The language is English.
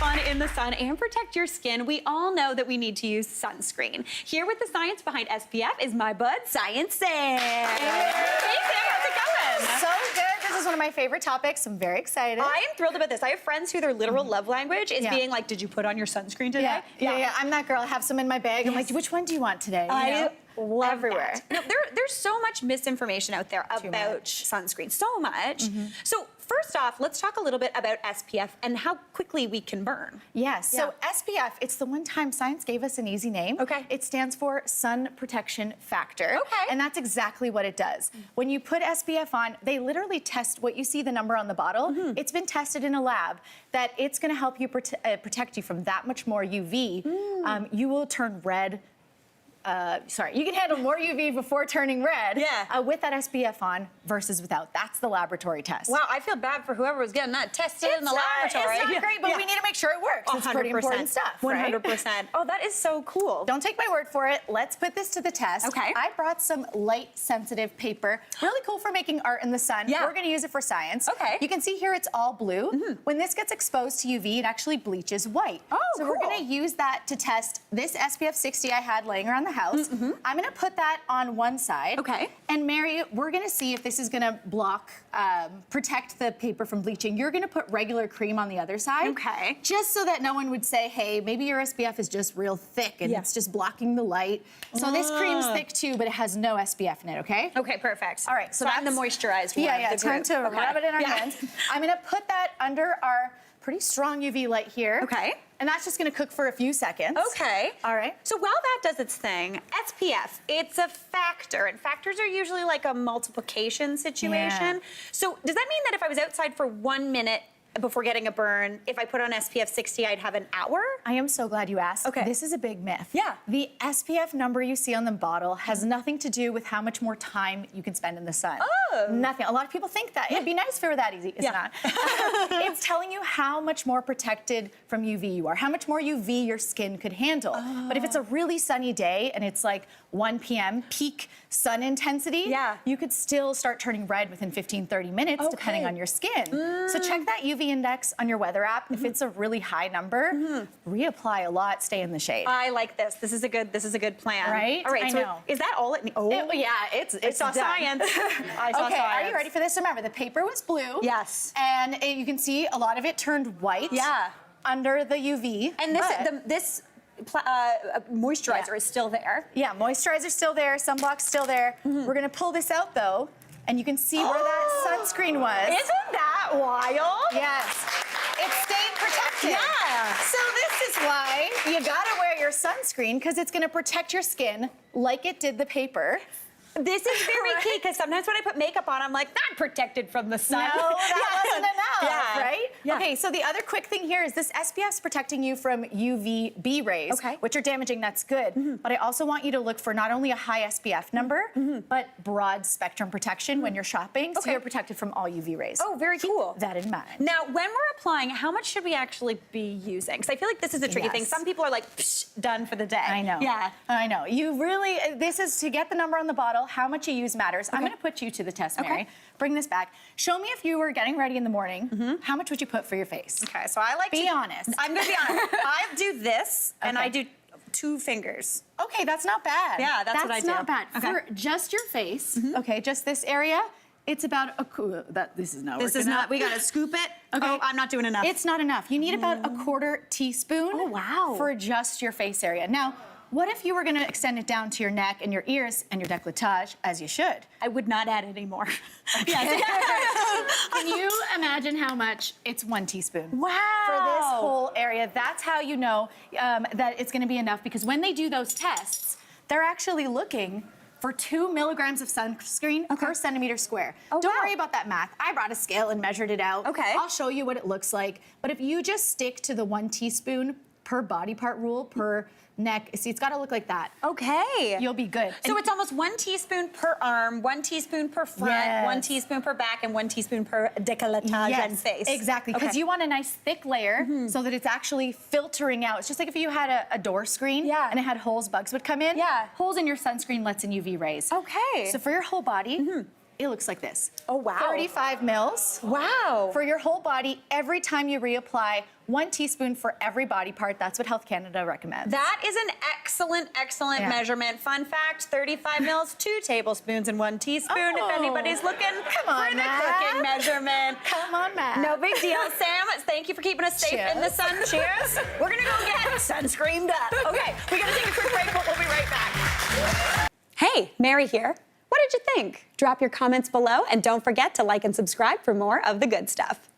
fun in the sun and protect your skin, we all know that we need to use sunscreen. Here with the science behind SPF is my bud, Science Sam. Hey, Sam, how's it going? So good. This is one of my favorite topics. I'm very excited. I am thrilled about this. I have friends who their literal love language is being like, did you put on your sunscreen today? Yeah. I'm that girl. I have some in my bag. I'm like, which one do you want today? I love everywhere. That. No, there's so much misinformation out there about sunscreen. So much. So first off, let's talk a little bit about SPF and how quickly we can burn. Yes. So SPF, it's the one time science gave us an easy name. Okay. It stands for Sun Protection Factor. Okay. And that's exactly what it does. When you put SPF on, they literally test what you see the number on the bottle. It's been tested in a lab that it's going to help you protect you from that much more UV. You will turn red. You can handle more UV before turning red with that SPF on versus without. That's the laboratory test. Wow, I feel bad for whoever was getting that tested in the laboratory. It's not great, but we need to make sure it works. It's pretty important stuff, 100%. Oh, that is so cool. Don't take my word for it. Let's put this to the test. Okay. I brought some light-sensitive paper. Really cool for making art in the sun. Yeah. We're going to use it for science. Okay. You can see here it's all blue. When this gets exposed to UV, it actually bleaches white. Oh, so we're going to use that to test this SPF 60 I had laying around the house. I'm going to put that on one side. Okay. And Mary, we're going to see if this is going to block, protect the paper from bleaching. You're going to put regular cream on the other side. Okay. Just so that no one would say, hey, maybe your SPF is just real thick and it's just blocking the light. So this cream's thick too, but it has no SPF in it, okay? Okay, perfect. All right, so I'm the moisturized one. Yeah, time to rub it in our hands. I'm going to put that under our pretty strong UV light here. Okay. And that's just going to cook for a few seconds. Okay. All right. So while that does its thing, SPF, it's a factor, and factors are usually like a multiplication situation. So does that mean that if I was outside for 1 minute before getting a burn, if I put on SPF 60, I'd have an hour? I am so glad you asked. Okay. This is a big myth. Yeah. The SPF number you see on the bottle has nothing to do with how much more time you can spend in the sun. Oh. Nothing. A lot of people think that. It'd be nice if it were that easy. It's not. It's telling you how much more protected from UV you are, how much more UV your skin could handle. But if it's a really sunny day and it's like 1 p.m., peak sun intensity, you could still start turning red within 15, 30 minutes, depending on your skin. So check that UV index on your weather app. If it's a really high number, reapply a lot, stay in the shade. I like this. This is a good plan. Right? All right, I so know. Is that all it needs? It's I saw done. science. I saw Okay, science. are you ready for this? Remember, the paper was blue. Yes. And you can see a lot of it turned white. Yeah. Under the UV. And this moisturizer is still there. Yeah, moisturizer's still there, sunblock's still there. We're gonna pull this out though, and you can see where that sunscreen was. Isn't that wild? Yes. It stayed protected. Yeah. So this is why you gotta wear your sunscreen, because it's gonna protect your skin like it did the paper. This is very key, because sometimes when I put makeup on, I'm like, not protected from the sun. No, that wasn't enough, right? Yeah. Okay, so the other quick thing here is this SPF's protecting you from UVB rays, which are damaging, that's good. But I also want you to look for not only a high SPF number, but broad spectrum protection when you're shopping, so you're protected from all UV rays. Oh, very cool. Keep that in mind. Now, when we're applying, how much should we actually be using? Because I feel like this is a tricky thing. Some people are like, psh, done for the day. I know. Yeah. I know. You really, this is to get the number on the bottle, how much you use matters. I'm gonna put you to the test, Mary. Bring this back. Show me if you were getting ready in the morning, how much would you put for your face? Okay, so I like Be honest. I'm gonna be honest. I do this, and I do 2 fingers. Okay, that's not bad. Yeah, that's what I do. That's not bad. For just your face, okay, just this area, it's about this is not This is not, we gotta scoop it. Okay. Oh, I'm not doing enough. It's not enough. You need about a 1/4 teaspoon for just your face area. Now, what if you were gonna extend it down to your neck and your ears and your décolletage, as you should? I would not add any more. Can you imagine how much? It's 1 teaspoon. Wow. For this whole area. That's how you know that it's gonna be enough, because when they do those tests, they're actually looking for 2 milligrams of sunscreen per centimeter square. Don't worry about that math. I brought a scale and measured it out. Okay. I'll show you what it looks like. But if you just stick to the 1 teaspoon per body part rule, per neck, see, it's gotta look like that. Okay. You'll be good. So it's almost 1 teaspoon per arm, 1 teaspoon per front, 1 teaspoon per back, and 1 teaspoon per décolletage and face. Exactly, because you want a nice thick layer so that it's actually filtering out. It's just like if you had a door screen and it had holes, bugs would come in. Holes in your sunscreen lets in UV rays. Okay. So for your whole body, it looks like this. Oh, wow. 35 mils. Wow. For your whole body, every time you reapply, 1 teaspoon for every body part. That's what Health Canada recommends. That is an excellent Yeah. measurement. Fun fact, 35 mils, 2 tablespoons and 1 teaspoon if Oh. anybody's looking Come on, for the Matt. cooking measurement. Come on, Matt. No big deal. Sam, thank you for keeping us safe in the Cheers. sun. Cheers. We're going to go get sunscreened up. Okay, we got to take a quick break, but we'll be right back. Hey, Mary here. What did you think? Drop your comments below and don't forget to like and subscribe for more of the good stuff.